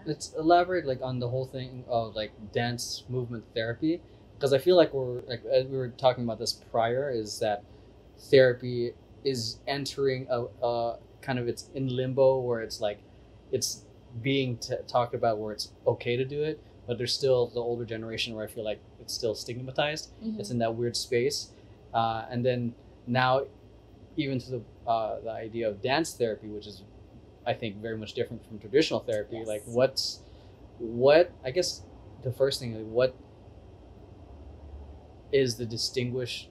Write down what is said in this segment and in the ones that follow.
let's elaborate like on the whole thing of like dance movement therapy, because I feel like we're like we were talking about this prior, is that therapy is entering a kind of, it's in limbo where it's like it's being talked about where it's okay to do it, but there's still the older generation where I feel like it's still stigmatized. It's in that weird space, and then now even to the idea of dance therapy, which is I think very much different from traditional therapy. Yes. Like what I guess the first thing, like what is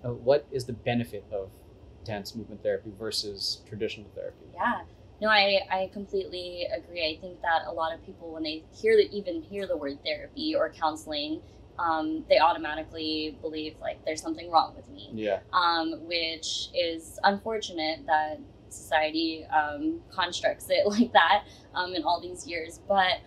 what is the benefit of dance movement therapy versus traditional therapy? Yeah. No, I completely agree. I think that a lot of people, when they even hear the word therapy or counseling, they automatically believe like there's something wrong with me. Yeah. Which is unfortunate that society constructs it like that in all these years. But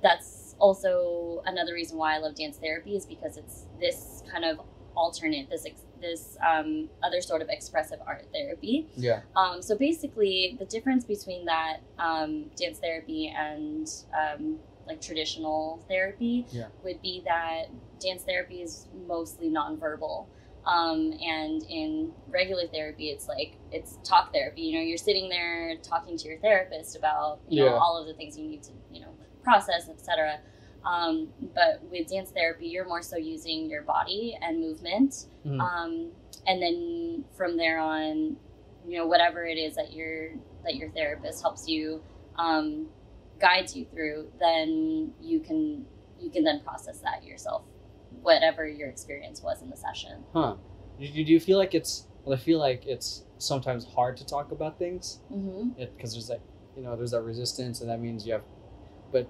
that's also another reason why I love dance therapy, is because it's this kind of alternate, this other sort of expressive art therapy. Yeah. So basically, the difference between that dance therapy and like traditional therapy would be that dance therapy is mostly nonverbal. And in regular therapy, it's talk therapy. You know, you're sitting there talking to your therapist about, you know, all of the things you need to, you know, process, etc. But with dance therapy, you're more so using your body and movement. And then from there on, you know, whatever it is that your therapist helps you, guides you through, then you can then process that yourself, whatever your experience was in the session. Do you feel like I feel like it's sometimes hard to talk about things, because there's like, you know, there's that resistance, and that means you have, but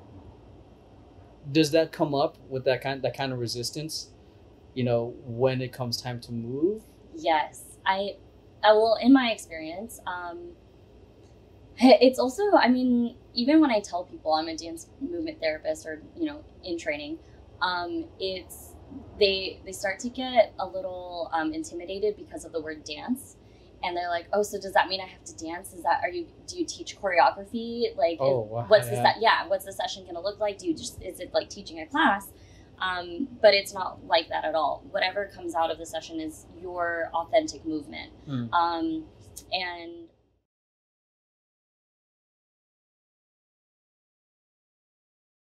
does that come up with that kind of resistance, you know, when it comes time to move? Yes, I will, in my experience, it's also, I mean, even when I tell people I'm a dance movement therapist, or, you know, in training, it's, they start to get a little intimidated because of the word dance. And they're like, oh, so does that mean I have to dance? Do you teach choreography? Like, what's the session going to look like? Is it like teaching a class? But it's not like that at all. Whatever comes out of the session is your authentic movement. And